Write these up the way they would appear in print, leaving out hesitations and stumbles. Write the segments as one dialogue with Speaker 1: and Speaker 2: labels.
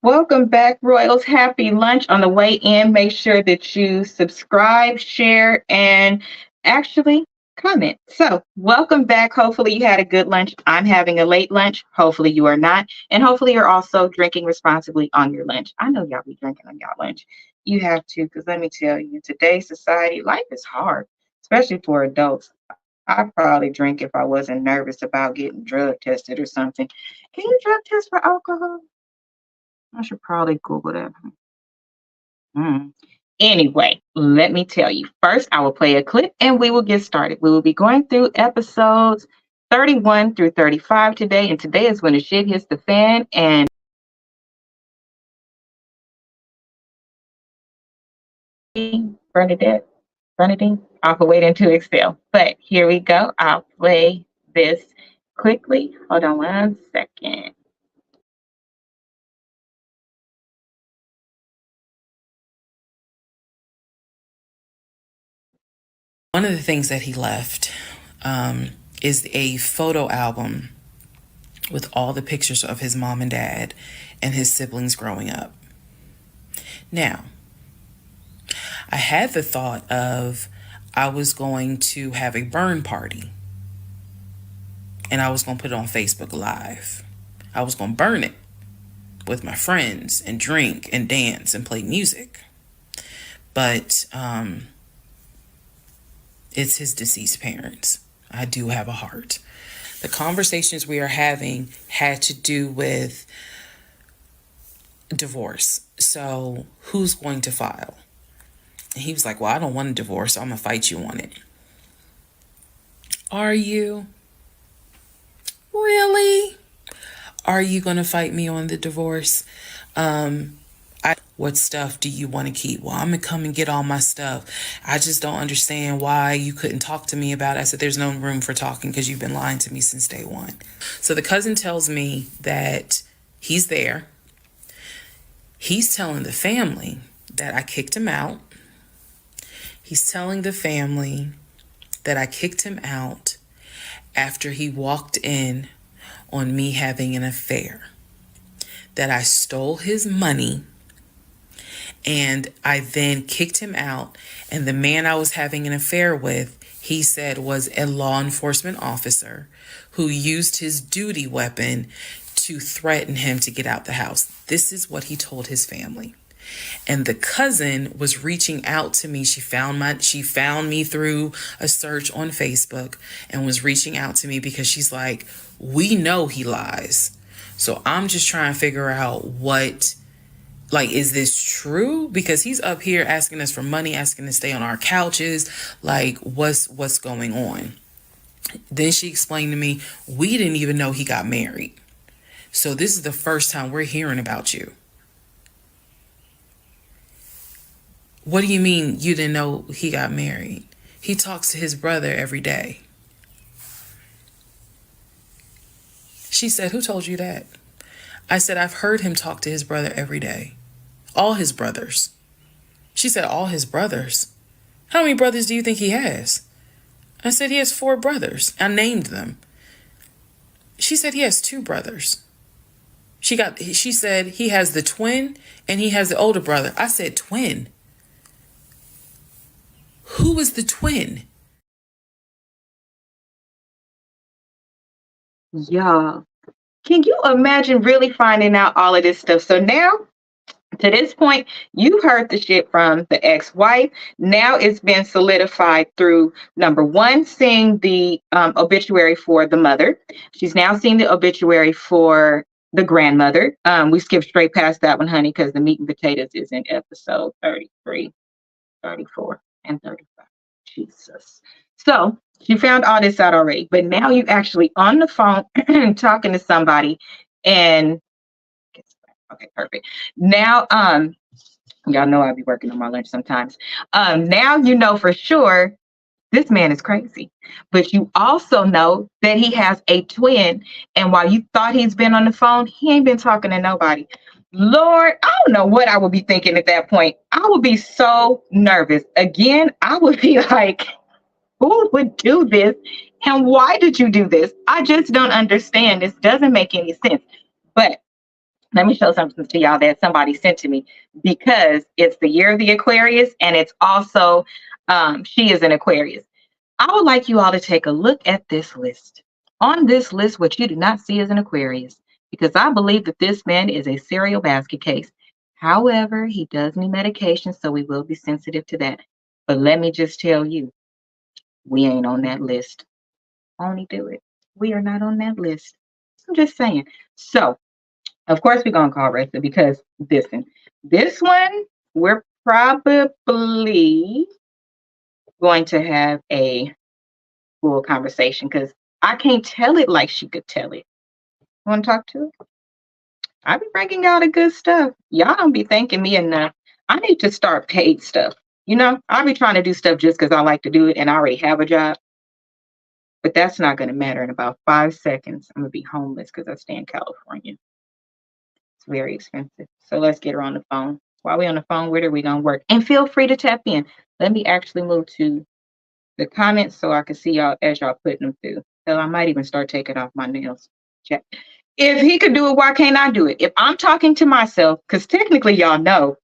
Speaker 1: Welcome back, Royals. Happy lunch on the way in. Make sure that you subscribe, share, and actually comment. So, welcome back. Hopefully, you had a good lunch. I'm having a late lunch. Hopefully, you are not. And hopefully, you're also drinking responsibly on your lunch. I know y'all be drinking on y'all lunch. You have to, because let me tell you, today's society, life is hard, especially for adults. I'd probably drink if I wasn't nervous about getting drug tested or something. Can you drug test for alcohol? I should probably Google that. Hmm. Anyway, let me tell you. First, I will play a clip and we will get started. We will be going through episodes 31 through 35 today. And today is when the shit hits the fan. And Bernadette, Bernadine, I'll wait until Excel. But here we go. I'll play this quickly. Hold on 1 second.
Speaker 2: One of the things that he left is a photo album with all the pictures of his mom and dad and his siblings growing up. Now, I had the thought of I was going to have a burn party and I was going to put it on Facebook Live. I was going to burn it with my friends and drink and dance and play music. But it's his deceased parents. I do have a heart. The conversations we are having had to do with divorce. So who's going to file? And he was like, well, I don't want a divorce. So I'm going to fight you on it. Are you? Really? Are you going to fight me on the divorce? What stuff do you want to keep? Well, I'm going to come and get all my stuff. I just don't understand why you couldn't talk to me about it. I said, there's no room for talking because you've been lying to me since day one. So the cousin tells me that he's there. He's telling the family that I kicked him out. He's telling the family that I kicked him out after he walked in on me having an affair, that I stole his money, and I then kicked him out. And the man I was having an affair with, he said, was a law enforcement officer who used his duty weapon to threaten him to get out the house. This is what he told his family. And the cousin was reaching out to me. She found me through a search on Facebook and was reaching out to me because she's like, we know he lies. So I'm just trying to figure out is this true? Because he's up here asking us for money, asking to stay on our couches. Like, what's going on? Then she explained to me, we didn't even know he got married. So this is the first time we're hearing about you. What do you mean you didn't know he got married? He talks to his brother every day. She said, who told you that? I said, I've heard him talk to his brother every day. All his brothers. She said, all his brothers? How many brothers do you think he has? I said, he has 4 brothers. I named them. She said, he has 2 brothers. She said, he has the twin and he has the older brother. I said, twin? Who is the twin?
Speaker 1: Y'all, can you imagine really finding out all of this stuff? So now, to this point, you heard the shit from the ex-wife. Now it's been solidified through number one, seeing the obituary for the mother. She's now seen the obituary for the grandmother. We skipped straight past that one, honey, because the meat and potatoes is in episode 33, 34, and 35. Jesus. So she found all this out already, but now you actually on the phone talking to somebody and okay, perfect. Now, y'all know I'll be working on my lunch sometimes. Now you know for sure this man is crazy, but you also know that he has a twin. And while you thought he's been on the phone, he ain't been talking to nobody. Lord, I don't know what I would be thinking at that point. I would be so nervous. Again, I would be like, who would do this? And why did you do this? I just don't understand. This doesn't make any sense. But Let me show something to y'all that somebody sent to me because it's the year of the Aquarius and it's also she is an Aquarius. I would like you all to take a look at this list. On this list, what you do not see is an Aquarius because I believe that this man is a serial basket case. However, he does need medication, so we will be sensitive to that. But let me just tell you, we ain't on that list. Only do it. We are not on that list. I'm just saying. So, of course, we're going to call Ressa because this one, we're probably going to have a full conversation because I can't tell it like she could tell it. Want to talk to her? I be bringing y'all the good stuff. Y'all don't be thanking me enough. I need to start paid stuff. I be trying to do stuff just because I like to do it and I already have a job. But that's not going to matter. In about 5 seconds, I'm going to be homeless because I stay in California. It's very expensive. So let's get her on the phone. While we're on the phone with her, we're going to work. And feel free to tap in. Let me actually move to the comments so I can see y'all as y'all putting them through. Hell, I might even start taking off my nails. Check. If he could do it, why can't I do it? If I'm talking to myself, because technically y'all know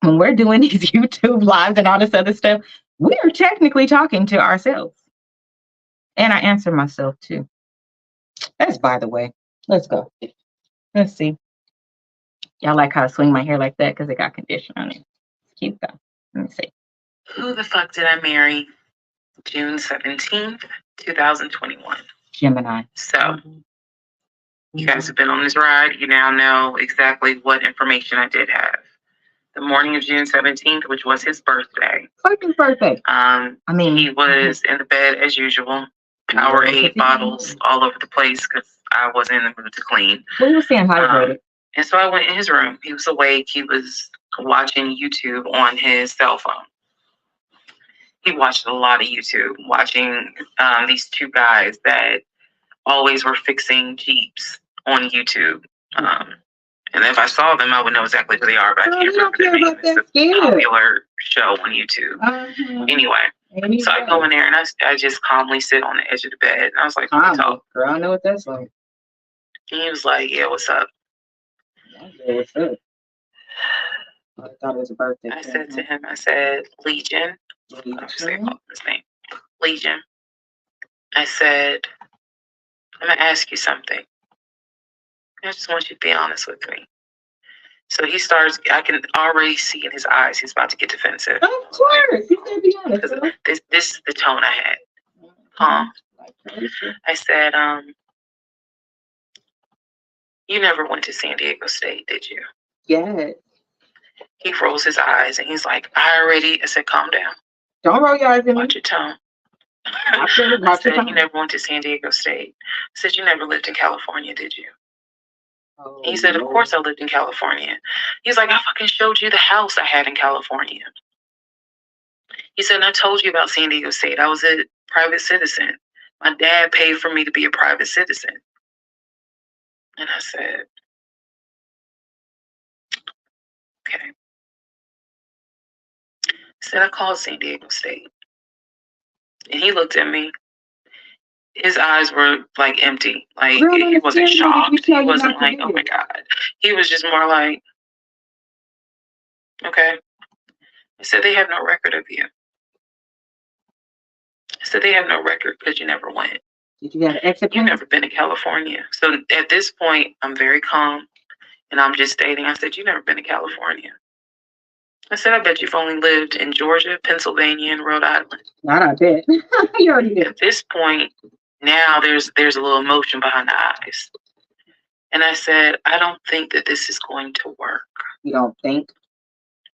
Speaker 1: when we're doing these YouTube lives and all this other stuff, we are technically talking to ourselves. And I answer myself too. That's by the way. Let's go. Let's see. Y'all like how I swing my hair like that because it got condition on it. It's cute though. Let me see.
Speaker 2: Who the fuck did I marry? June 17th, 2021.
Speaker 1: Gemini.
Speaker 2: So, you guys have been on this ride. You now know exactly what information I did have. The morning of June 17th, which was his birthday.
Speaker 1: Fucking birthday.
Speaker 2: He was in the bed as usual. Powerade bottles all over the place because I wasn't in the mood to clean.
Speaker 1: We were staying hydrated.
Speaker 2: And so I went in his room. He was awake. He was watching YouTube on his cell phone. He watched a lot of YouTube, watching these two guys that always were fixing Jeeps on YouTube. And if I saw them, I would know exactly who they are, but I can't remember their name. It's a popular show on YouTube. Anyway, so I go in there and I just calmly sit on the edge of the bed. And I was like,
Speaker 1: girl, I know what that's like.
Speaker 2: And he was like, yeah, what's up?
Speaker 1: Yeah, what's up? I thought it was a birthday.
Speaker 2: I said to him, I said, Legion. I'll just say his name. Legion. I said, I'm going to ask you something. I just want you to be honest with me. So he starts, I can already see in his eyes, he's about to get defensive.
Speaker 1: Of course. You can be honest.
Speaker 2: This is the tone I had. I said, you never went to San Diego State, did you?
Speaker 1: Yes.
Speaker 2: He rolls his eyes and he's like, I said, calm down.
Speaker 1: Don't roll your eyes at me.
Speaker 2: Watch your tone. I said, you never went to San Diego State. I said, you never lived in California, did you?
Speaker 1: Oh,
Speaker 2: he said, of course I lived in California. He's like, I fucking showed you the house I had in California. He said, and I told you about San Diego State. I was a private citizen. My dad paid for me to be a private citizen. And I said, okay. I said, I called San Diego State. And he looked at me. His eyes were like empty. Like he wasn't shocked. He wasn't like, oh my God. He was just more like, okay. I said, they have no record of you. I said, they have no record because you never went.
Speaker 1: Did you have an exit?
Speaker 2: You've never been to California. So at this point, I'm very calm. And I'm just stating, I said, you've never been to California. I said, I bet you've only lived in Georgia, Pennsylvania, and Rhode Island.
Speaker 1: Not I bet. You already did.
Speaker 2: At this point, now there's a little emotion behind the eyes. And I said, I don't think that this is going to work.
Speaker 1: You don't think?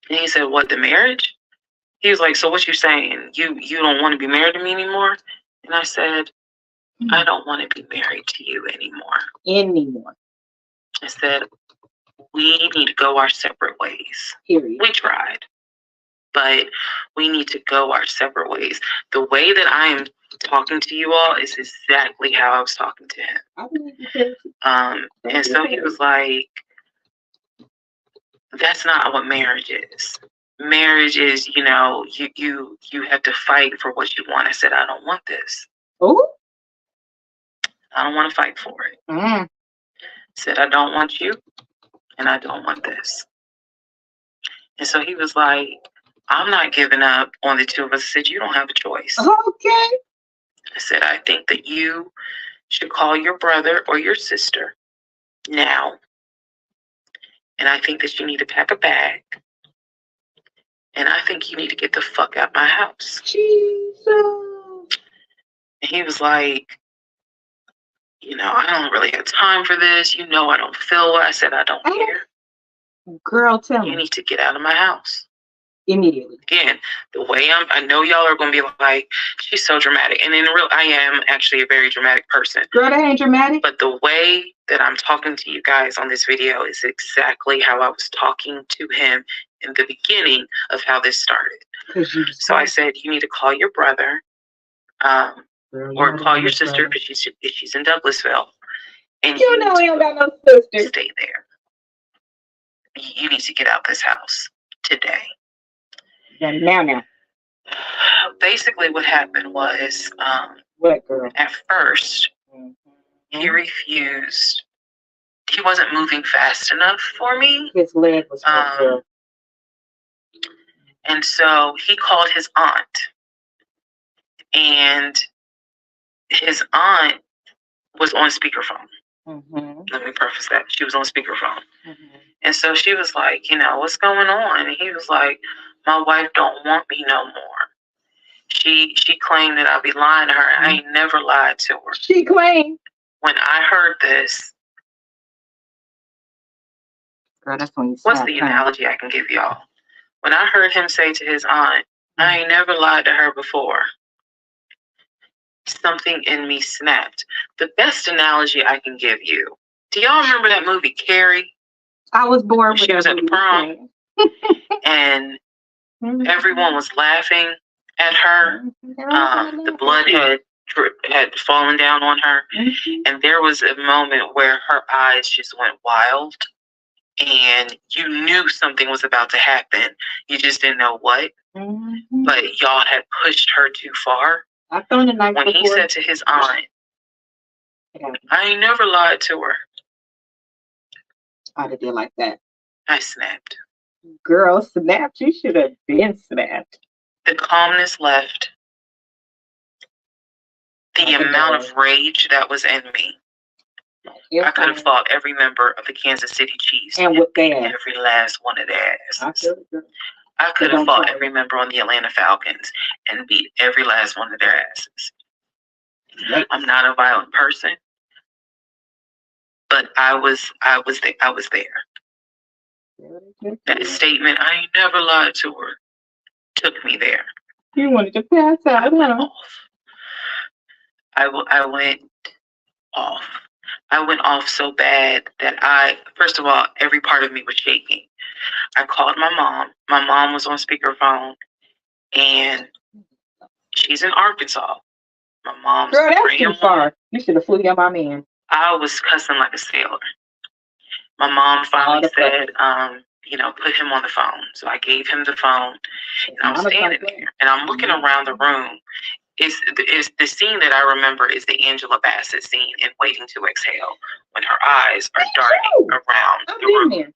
Speaker 2: And he said, what, the marriage? He was like, so what you saying? You don't want to be married to me anymore? And I said, I don't want to be married to you anymore. I said, we need to go our separate ways.
Speaker 1: Period.
Speaker 2: We tried, but we need to go our separate ways. The way that I am talking to you all is exactly how I was talking to him. And so he was like, that's not what marriage is. Marriage is, you have to fight for what you want. I said, I don't want this.
Speaker 1: Oh?
Speaker 2: I don't want to fight for it. I said, I don't want you. and I don't want this. And so he was like, I'm not giving up on the two of us. I said, you don't have a choice.
Speaker 1: Okay.
Speaker 2: I said, I think that you should call your brother or your sister now. And I think that you need to pack a bag. And I think you need to get the fuck out my house.
Speaker 1: Jesus.
Speaker 2: And he was like, I don't really have time for this. I don't feel it. I said, I don't care.
Speaker 1: Girl, tell
Speaker 2: You
Speaker 1: me.
Speaker 2: need to get out of my house.
Speaker 1: Immediately.
Speaker 2: Again, the way I know y'all are going to be like, she's so dramatic. And in real, I am actually a very dramatic person.
Speaker 1: Girl, that ain't dramatic.
Speaker 2: But the way that I'm talking to you guys on this video is exactly how I was talking to him in the beginning of how this started. So I said, you need to call your brother, or call your sister because she's in Douglasville. And
Speaker 1: you know he don't got no sister.
Speaker 2: Stay there. You need to get out this house today.
Speaker 1: Now.
Speaker 2: Basically, what happened was,
Speaker 1: what, girl?
Speaker 2: At first, he refused. He wasn't moving fast enough for me.
Speaker 1: His leg was hurt.
Speaker 2: And so he called his aunt. And his aunt was on speakerphone. Let me preface that. She was on speakerphone. And so she was like, what's going on? And he was like, my wife don't want me no more. She claimed that I'd be lying to her. I ain't never lied to her.
Speaker 1: She claimed.
Speaker 2: When I heard this,
Speaker 1: girl, that's when you
Speaker 2: what's the analogy I can give y'all? When I heard him say to his aunt, I ain't never lied to her before, something in me snapped. The best analogy I can give you. Do y'all remember that movie, Carrie?
Speaker 1: I was born when
Speaker 2: she was at the prom. And everyone was laughing at her. The blood had fallen down on her. And there was a moment where her eyes just went wild. And you knew something was about to happen. You just didn't know what. But y'all had pushed her too far. When he said to his aunt, I ain't never lied to her.
Speaker 1: I did it like that.
Speaker 2: I snapped.
Speaker 1: Girl, snapped? You should have been snapped.
Speaker 2: The calmness left. The amount of rage that was in me. I could have fought every member of the Kansas City Chiefs
Speaker 1: and with
Speaker 2: every last one of their asses. I could have fought every member on the Atlanta Falcons and beat every last one of their asses. I'm not a violent person, but I was there. That statement, I ain't never lied to her, took me there.
Speaker 1: You wanted to pass out.
Speaker 2: I went off. I went off. I went off so bad that first of all, every part of me was shaking. I called my mom. My mom was on speakerphone, and she's in Arkansas. My mom's
Speaker 1: girl, that's too far. You should have flew your mom in.
Speaker 2: I was cussing like a sailor. My mom finally said, put him on the phone. So I gave him the phone, and I'm standing there, and I'm looking around the room. Is the scene that I remember is the Angela Bassett scene in Waiting to Exhale, when her eyes are darting around the room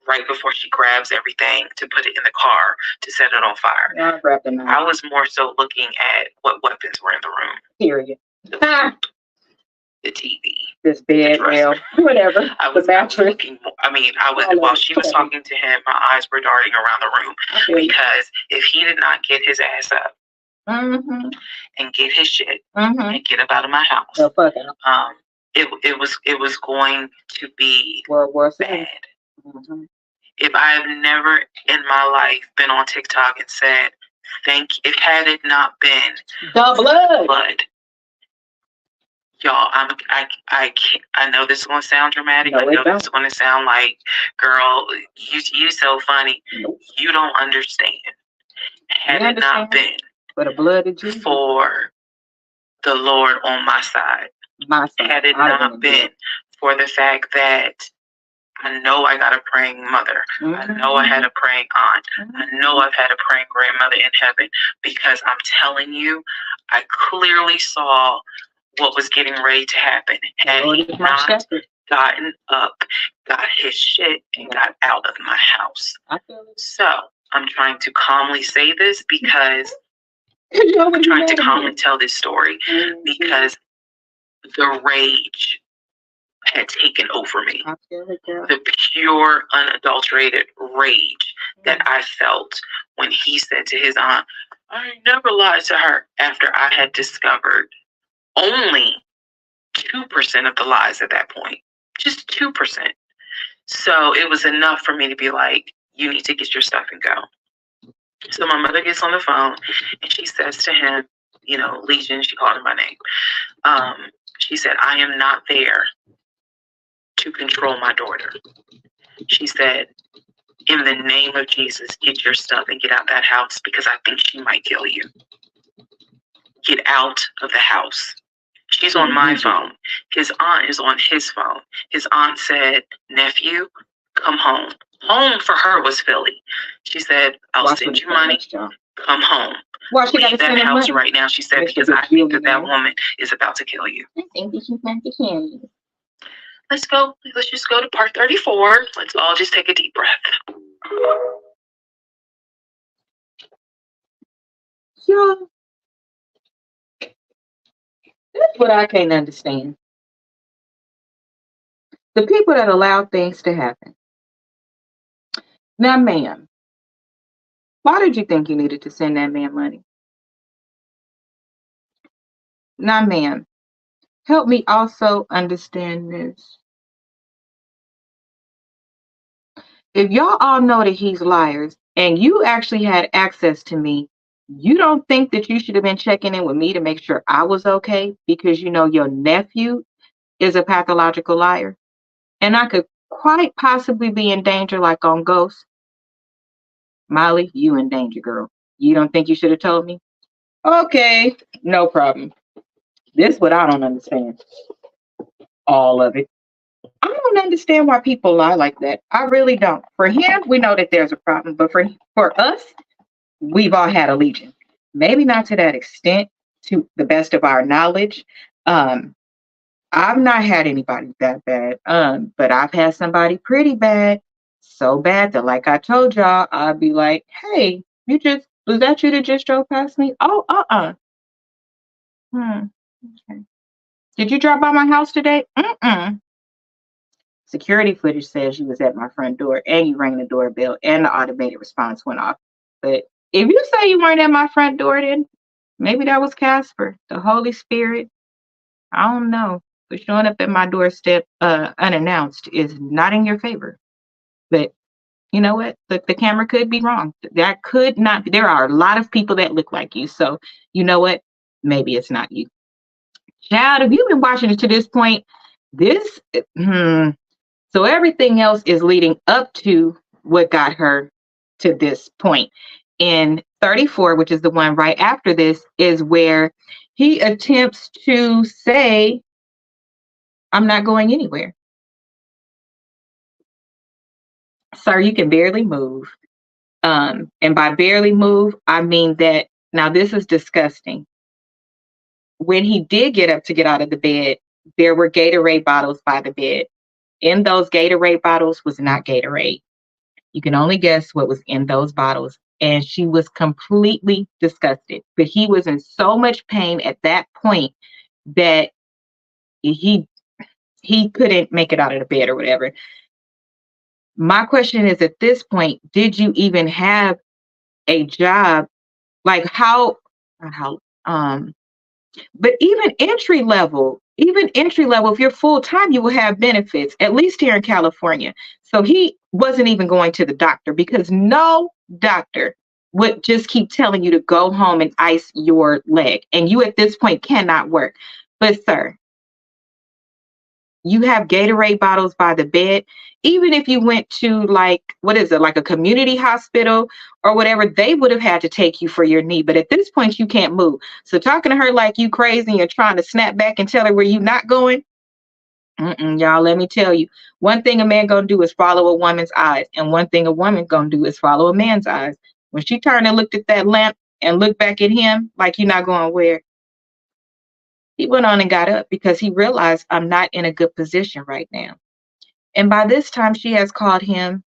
Speaker 2: right before she grabs everything to put it in the car to set it on fire.
Speaker 1: Yeah,
Speaker 2: I was more so looking at what weapons were in the room.
Speaker 1: Period.
Speaker 2: The TV,
Speaker 1: this bed, whatever.
Speaker 2: I was looking. While she was talking to him, my eyes were darting around the room because if he did not get his ass up and get his shit and get up out of my house, it was going to be bad. If I've never in my life been on TikTok and said had it not been
Speaker 1: the blood.
Speaker 2: Y'all, I know this is gonna sound dramatic.
Speaker 1: No,
Speaker 2: I know this is gonna sound like, girl, you so funny.
Speaker 1: Nope.
Speaker 2: You don't understand. Had it not been
Speaker 1: for the blood of Jesus,
Speaker 2: for the Lord on my side, had it not been for the fact that I know I got a praying mother. I know I had a praying aunt. I know I've had a praying grandmother in heaven, because I'm telling you, I clearly saw what was getting ready to happen. Had he not gotten up, got his shit, and got out of my house. So I'm trying to calmly say this because I'm trying to calmly tell this story because the rage had taken over me. The pure, unadulterated rage that I felt when he said to his aunt, I never lied to her, after I had discovered only 2% of the lies at that point. Just 2%. So it was enough for me to be like, you need to get your stuff and go. So my mother gets on the phone and she says to him, Legion, she called him by name. She said, I am not there to control my daughter. She said, in the name of Jesus, get your stuff and get out that house because I think she might kill you. Get out of the house. She's on my phone. His aunt is on his phone. His aunt said, nephew, come home. Home for her was Philly. She said, I'll send you money. Come home. Leave that house right now, she said, because I think that woman is about to kill you.
Speaker 1: I think that she's meant to kill you.
Speaker 2: Let's go. Let's just go to part 34. Let's all just take a deep breath.
Speaker 1: Y'all, that's what I can't understand. The people that allow things to happen. Now, ma'am, why did you think you needed to send that man money? Now, ma'am, help me also understand this. If y'all all know that he's liars and you actually had access to me, you don't think that you should have been checking in with me to make sure I was okay because your nephew is a pathological liar and I could quite possibly be in danger like on Ghost. Molly, you in danger, girl. You don't think you should have told me? Okay, no problem. This is what I don't understand. All of it. I don't understand why people lie like that. I really don't. For him, we know that there's a problem, but for us, we've all had a legion. Maybe not to that extent, to the best of our knowledge. I've not had anybody that bad, but I've had somebody pretty bad, so bad that, like I told y'all, I'd be like, "Hey, was that you that just drove past me? Oh, Okay. Did you drive by my house today? Mm-mm. Security footage says you was at my front door and you rang the doorbell and the automated response went off. But if you say you weren't at my front door, then maybe that was Casper, the Holy Spirit. I don't know. But showing up at my doorstep unannounced is not in your favor. But you know what? The camera could be wrong. That could not be. There are a lot of people that look like you. So you know what? Maybe it's not you. Child, if you've been watching it to this point, so everything else is leading up to what got her to this point. In 34, which is the one right after this, is where he attempts to say, I'm not going anywhere. Sir, you can barely move. And by barely move, I mean that, now this is disgusting. When he did get up to get out of the bed, there were Gatorade bottles by the bed. In those Gatorade bottles was not Gatorade. You can only guess what was in those bottles. And she was completely disgusted. But he was in so much pain at that point that he couldn't make it out of the bed or whatever. My question is, at this point, did you even have a job? Like but even entry level, if you're full time, you will have benefits, at least here in California. So he wasn't even going to the doctor because no doctor would just keep telling you to go home and ice your leg. And you at this point cannot work. But sir, you have Gatorade bottles by the bed. Even if you went to like a community hospital or whatever, they would have had to take you for your knee. But at this point, you can't move. So talking to her like you crazy and you're trying to snap back and tell her where you not going. Y'all, let me tell you, one thing a man gonna do is follow a woman's eyes. And one thing a woman gonna do is follow a man's eyes. When she turned and looked at that lamp and looked back at him like you're not going where, he went on and got up because he realized I'm not in a good position right now. And by this time, she has called him,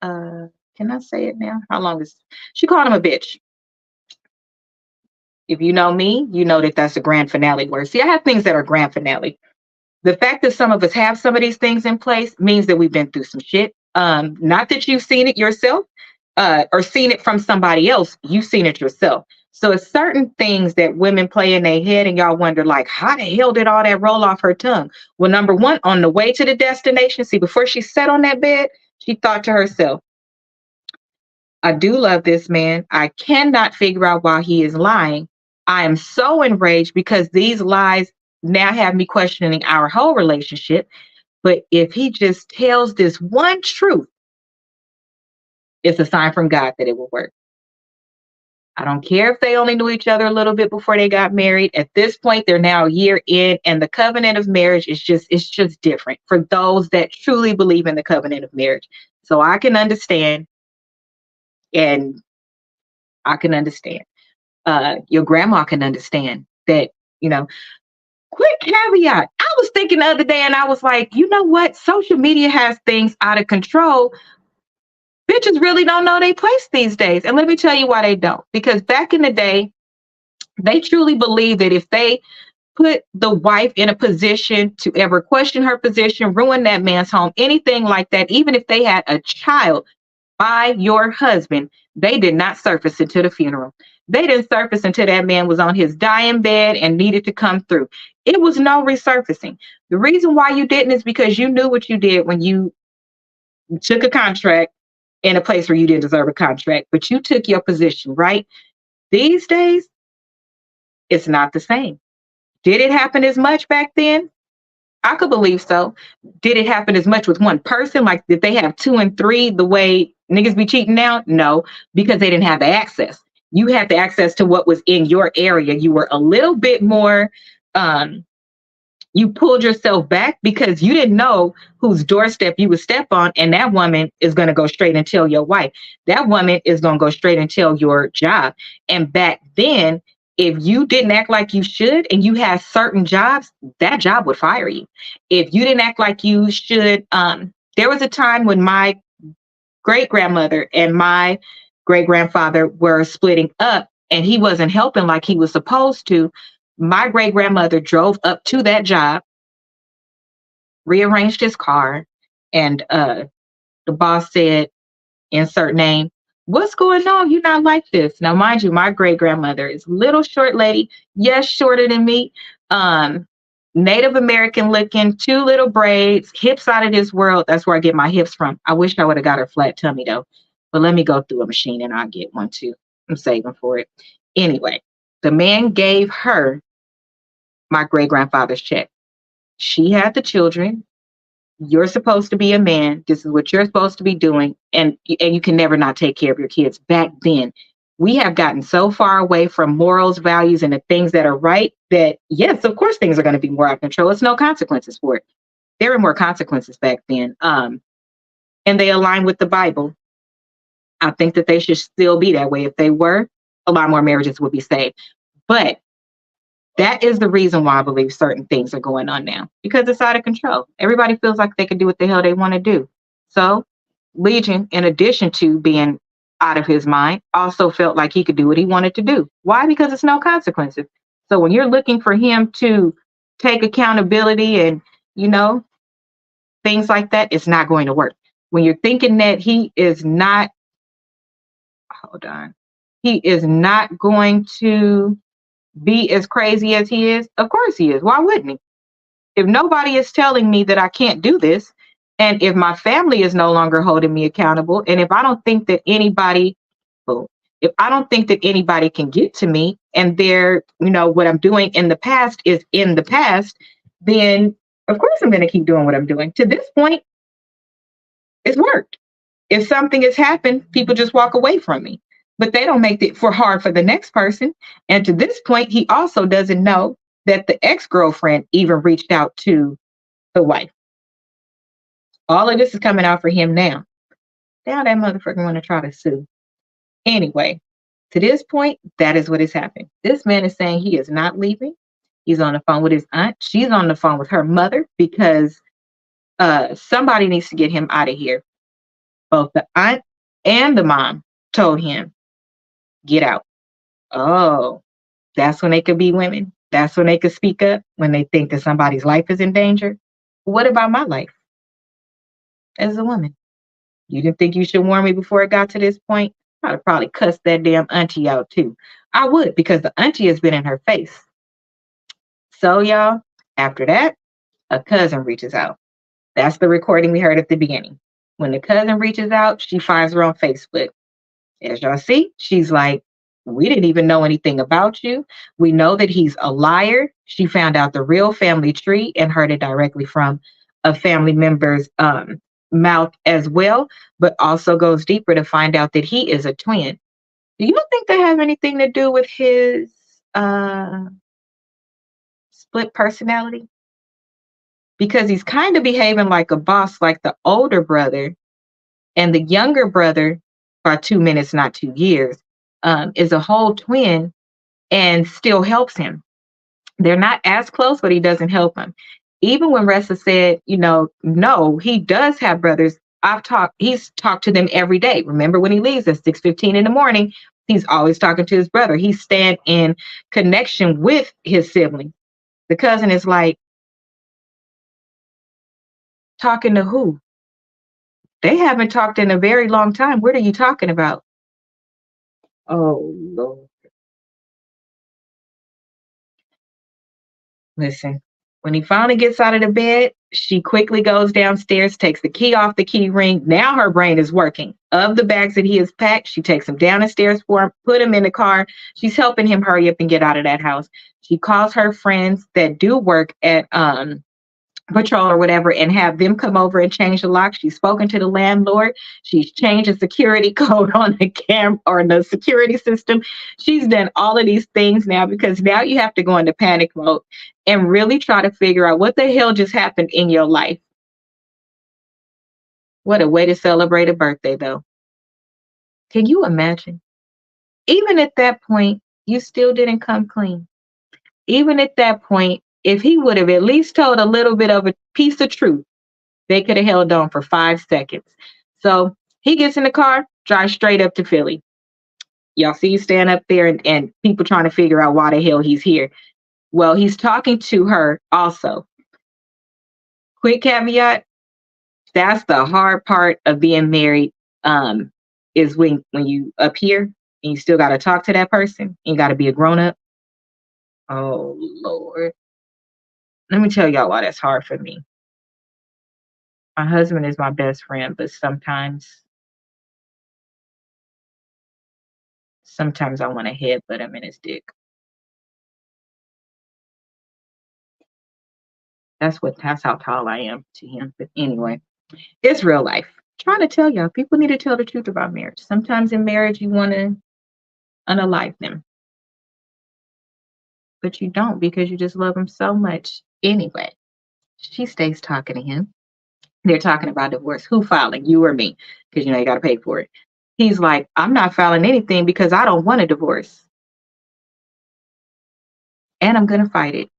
Speaker 1: uh, can I say it now? How long is she called him a bitch? If you know me, you know that that's a grand finale word. See, I have things that are grand finale. The fact that some of us have some of these things in place means that we've been through some shit. Not that you've seen it yourself, or seen it from somebody else. You've seen it yourself. So it's certain things that women play in their head, and y'all wonder, like, how the hell did all that roll off her tongue? Well, number one, on the way to the destination, see, before she sat on that bed, she thought to herself, I do love this man. I cannot figure out why he is lying. I am so enraged because these lies now have me questioning our whole relationship. But if he just tells this one truth, it's a sign from God that it will work. I don't care if they only knew each other a little bit before they got married. At this point, they're now a year in, and the covenant of marriage is just different for those that truly believe in the covenant of marriage. So I can understand, and I can understand. Your grandma can understand that, you know. Quick caveat. I was thinking the other day and I was like, you know what? Social media has things out of control. Bitches really don't know their place these days. And let me tell you why they don't. Because back in the day, they truly believe that if they put the wife in a position to ever question her position, ruin that man's home, anything like that, even if they had a child by your husband, they did not surface until the funeral. They didn't surface until that man was on his dying bed and needed to come through. It was no resurfacing. The reason why you didn't is because you knew what you did when you took a contract in a place where you didn't deserve a contract, but you took your position, right? These days, it's not the same. Did it happen as much back then? I could believe so. Did it happen as much with one person? Like, did they have two and three the way niggas be cheating now? No, because they didn't have the access. You had the access to what was in your area. You were a little bit more, um, you pulled yourself back because you didn't know whose doorstep you would step on. And that woman is going to go straight and tell your wife. That woman is going to go straight and tell your job. And back then, if you didn't act like you should and you had certain jobs, that job would fire you. If you didn't act like you should, there was a time when my great grandmother and my great grandfather were splitting up and he wasn't helping like he was supposed to. My great grandmother drove up to that job, rearranged his car, and the boss said, insert name, what's going on? You're not like this. Now, mind you, my great grandmother is a little short lady, yes, shorter than me. Um, Native American looking, two little braids, hips out of this world. That's where I get my hips from. I wish I would have got her flat tummy though. But let me go through a machine and I'll get one too. I'm saving for it. Anyway, the man gave her my great grandfather's check. She had the children. You're supposed to be a man. This is what you're supposed to be doing. And you can never not take care of your kids. Back then, we have gotten so far away from morals, values, and the things that are right that, yes, of course, things are going to be more out of control. It's no consequences for it. There were more consequences back then. And they align with the Bible. I think that they should still be that way. If they were, a lot more marriages would be saved. But that is the reason why I believe certain things are going on now, because it's out of control. Everybody feels like they can do what the hell they want to do. So Legion, in addition to being out of his mind, also felt like he could do what he wanted to do. Why? Because it's no consequences. So when you're looking for him to take accountability and, you know, things like that, it's not going to work. When you're thinking that he is not, hold on, he is not going to be as crazy as he is, of course he is. Why wouldn't he? If nobody is telling me that I can't do this, and if my family is no longer holding me accountable, and if I don't think that anybody, well, if I don't think that anybody can get to me, and they're, you know, what I'm doing in the past is in the past, then of course I'm going to keep doing what I'm doing. To this point, it's worked. If something has happened, people just walk away from me, but they don't make it for hard for the next person. And to this point, he also doesn't know that the ex-girlfriend even reached out to the wife. All of this is coming out for him now. Now that motherfucker want to try to sue. Anyway, to this point, that is what has happened. This man is saying he is not leaving. He's on the phone with his aunt. She's on the phone with her mother because Somebody needs to get him out of here. Both the aunt and the mom told him, get out. Oh, that's when they could be women. That's when they could speak up when they think that somebody's life is in danger. What about my life as a woman? You didn't think you should warn me before it got to this point? I'd have probably cussed that damn auntie out too. I would, because the auntie has been in her face. So, y'all, after that, a cousin reaches out. That's the recording we heard at the beginning. When the cousin reaches out, she finds her on Facebook. As y'all see, she's like, we didn't even know anything about you. We know that he's a liar. She found out the real family tree and heard it directly from a family member's mouth as well, but also goes deeper to find out that he is a twin. Do you think they have anything to do with his split personality? Because he's kind of behaving like a boss, like the older brother, and the younger brother, by 2 minutes, not 2 years, is a whole twin and still helps him. They're not as close, but he doesn't help him. Even when Ressa said, no, he does have brothers. He's talked to them every day. Remember when he leaves at 6:15 in the morning, he's always talking to his brother. He's staying in connection with his sibling. The cousin is like, talking to who? They haven't talked in a very long time. What are you talking about? Oh, Lord. Listen, when he finally gets out of the bed, she quickly goes downstairs, takes the key off the key ring. Now her brain is working. Of the bags that he has packed, she takes them down the stairs for him, put him in the car. She's helping him hurry up and get out of that house. She calls her friends that do work at patrol or whatever and have them come over and change the lock. She's spoken to the landlord. She's changed the security code on the cam or the security system. She's done all of these things now because now you have to go into panic mode and really try to figure out what the hell just happened in your life. What a way to celebrate a birthday, though. Can you imagine? Even at that point, you still didn't come clean. Even at that point, if he would have at least told a little bit of a piece of truth, they could have held on for 5 seconds. So he gets in the car, drives straight up to Philly. Y'all see you stand up there and people trying to figure out why the hell he's here. Well, he's talking to her also. Quick caveat, that's the hard part of being married, is when you up here and you still got to talk to that person. You got to be a grown up. Oh, Lord. Let me tell y'all why that's hard for me. My husband is my best friend, but sometimes I want to headbutt him in his dick. That's how tall I am to him. But anyway, it's real life. Trying to tell y'all, people need to tell the truth about marriage. Sometimes in marriage, you want to unalive them, but you don't because you just love them so much. Anyway, she stays talking to him. They're talking about divorce. Who filing, you or me? Because you got to pay for it. He's like, I'm not filing anything because I don't want a divorce. And I'm going to fight it.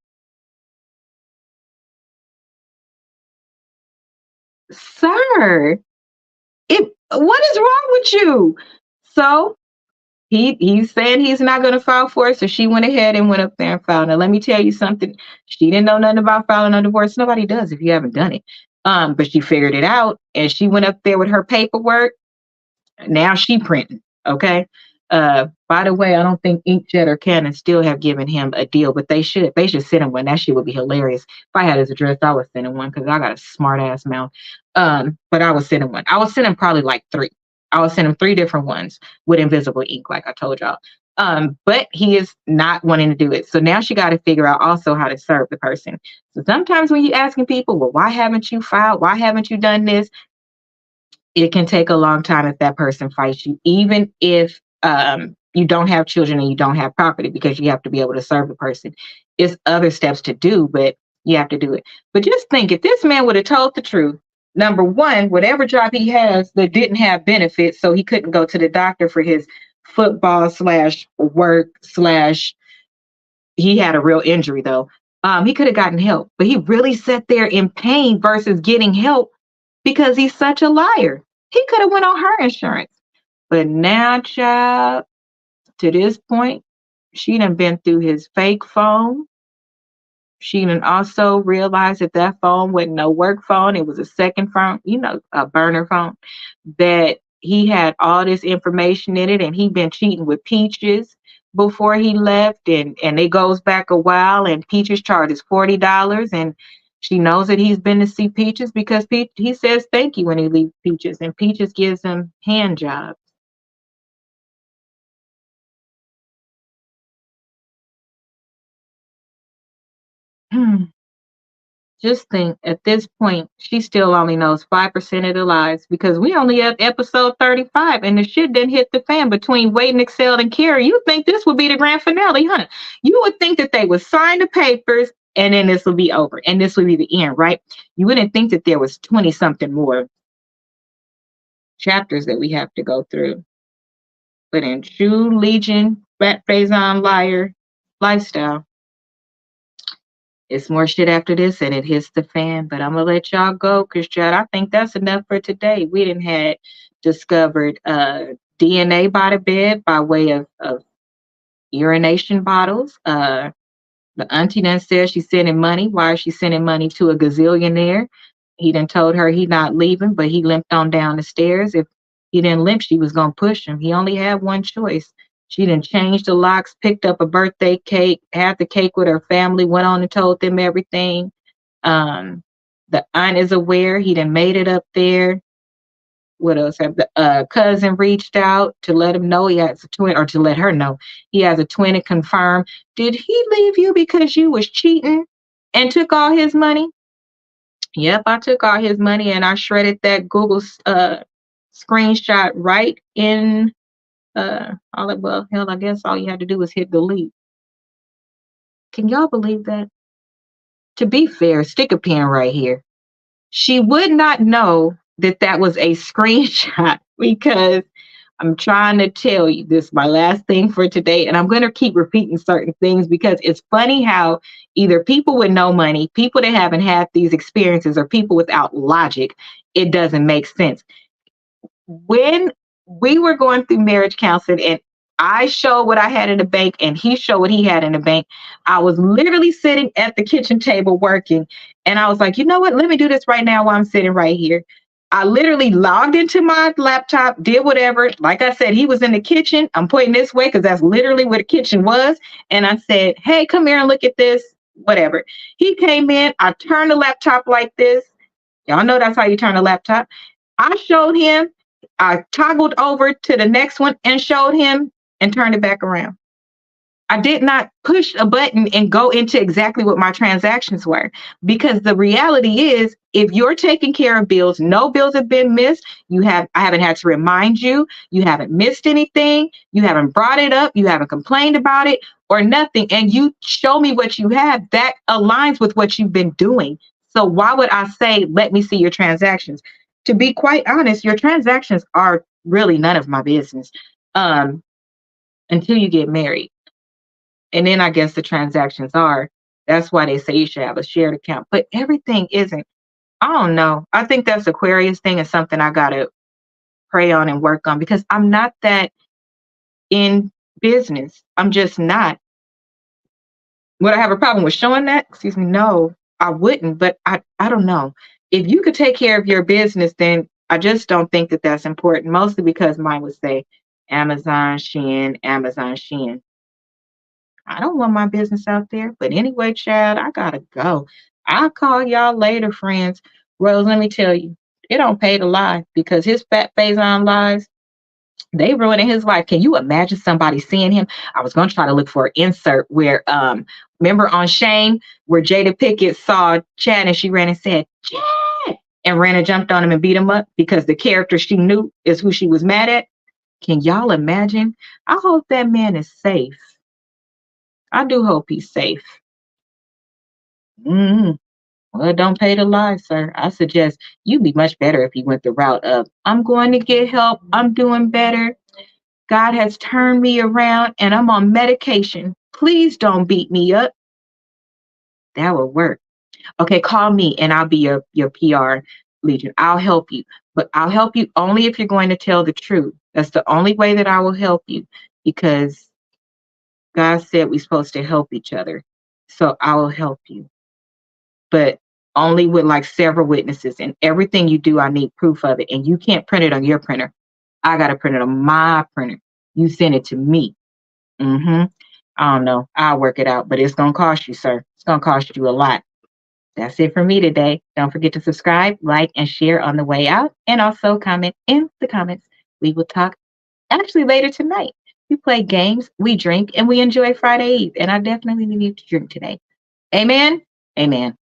Speaker 1: Sir, what is wrong with you? So he's saying he's not going to file for it. So she went ahead and went up there and filed. Now, let me tell you something. She didn't know nothing about filing a divorce. Nobody does if you haven't done it. But she figured it out and she went up there with her paperwork. Now she printing. Okay. By the way, I don't think Inkjet or Canon still have given him a deal, but they should. They should send him one. That shit would be hilarious. If I had his address, I would send him one because I got a smart ass mouth. But I would send him one. I would send him probably like 3. I would send him 3 different ones with invisible ink, like I told y'all. But he is not wanting to do it. So now she got to figure out also how to serve the person. So sometimes when you're asking people, well, why haven't you filed? Why haven't you done this? It can take a long time if that person fights you, even if you don't have children and you don't have property, because you have to be able to serve the person. It's other steps to do, but you have to do it. But just think, if this man would have told the truth, number one, whatever job he has that didn't have benefits, so he couldn't go to the doctor for his football /work/ he had a real injury though. He could have gotten help, but he really sat there in pain versus getting help because he's such a liar. He could have went on her insurance. But now, child, to this point, she done been through his fake phone. She done also realized that that phone wasn't no work phone. It was a second phone, a burner phone. That he had all this information in it, and he been cheating with Peaches before he left, and it goes back a while. And Peaches charges $40, and she knows that he's been to see Peaches because he says thank you when he leaves Peaches, and Peaches gives him hand jobs. Just think at this point, she still only knows 5% of the lies because we only at episode 35 and the shit didn't hit the fan between Wade and Excel and Carrie. You think this would be the grand finale, huh? You would think that they would sign the papers and then this would be over and this would be the end, right? You wouldn't think that there was 20 something more chapters that we have to go through. But in true Legion, Fat Faison liar lifestyle, it's more shit after this and it hits the fan, but I'm gonna let y'all go because Chad, I think that's enough for today. We didn't had discovered DNA by the bed by way of urination bottles. The auntie then said she's sending money. Why is she sending money to a gazillionaire? He done told her he not leaving, but he limped on down the stairs. If he didn't limp, she was gonna push him. He only had one choice. She done changed the locks, picked up a birthday cake, had the cake with her family, went on and told them everything. Um, the aunt is aware. He done made it up there. What else? Have the cousin reached out to let him know he has a twin, or to let her know he has a twin and confirm. Did he leave you because you was cheating and took all his money? Yep, I took all his money and I shredded that Google screenshot right in all it, well, hell, I guess all you had to do was hit delete. Can y'all believe that? To be fair, stick a pin right here. She would not know that that was a screenshot because I'm trying to tell you this is my last thing for today, and I'm going to keep repeating certain things because it's funny how either people with no money, people that haven't had these experiences, or people without logic, it doesn't make sense. When we were going through marriage counseling and I showed what I had in the bank and he showed what he had in the bank, I was literally sitting at the kitchen table working. And I was like, you know what? Let me do this right now while I'm sitting right here. I literally logged into my laptop, did whatever. Like I said, he was in the kitchen. I'm pointing this way because that's literally where the kitchen was. And I said, hey, come here and look at this, whatever. He came in. I turned the laptop like this. Y'all know that's how you turn a laptop. I showed him. I toggled over to the next one and showed him and turned it back around. I did not push a button and go into exactly what my transactions were because the reality is if you're taking care of bills, no bills have been missed. I haven't had to remind you. You haven't missed anything. You haven't brought it up. You haven't complained about it or nothing. And you show me what you have that aligns with what you've been doing. So why would I say, let me see your transactions? To be quite honest, your transactions are really none of my business until you get married. And then I guess the transactions are. That's why they say you should have a shared account. But everything isn't. I don't know. I think that's Aquarius thing is something I got to pray on and work on because I'm not that in business. I'm just not. Would I have a problem with showing that? Excuse me. No, I wouldn't. But I don't know. If you could take care of your business, then I just don't think that that's important. Mostly because mine would say Amazon, Shein, Amazon, Shein. I don't want my business out there. But anyway, child, I gotta go. I'll call y'all later, friends. Rose, let me tell you, it don't pay to lie because his fat face on lies, they ruining his life. Can you imagine somebody seeing him? I was gonna try to look for an insert where remember on Shane where Jada Pickett saw Chad and she ran and said, Chad, and ran and jumped on him and beat him up because the character she knew is who she was mad at. Can y'all imagine? I hope that man is safe. I do hope he's safe. Mm, well, don't pay to lie, sir. I suggest you'd be much better if you went the route of, I'm going to get help. I'm doing better. God has turned me around and I'm on medication. Please don't beat me up. That will work. Okay, call me and I'll be your PR legion. I'll help you, but I'll help you only if you're going to tell the truth. That's the only way that I will help you because God said we're supposed to help each other. So I will help you, but only with like several witnesses, and everything you do, I need proof of it. And you can't print it on your printer. I got to print it on my printer. You send it to me. Mm-hmm. I don't know. I'll work it out, but it's going to cost you, sir. It's going to cost you a lot. That's it for me today. Don't forget to subscribe, like, and share on the way out. And also comment in the comments. We will talk actually later tonight. We play games, we drink, and we enjoy Friday Eve. And I definitely need to drink today. Amen. Amen.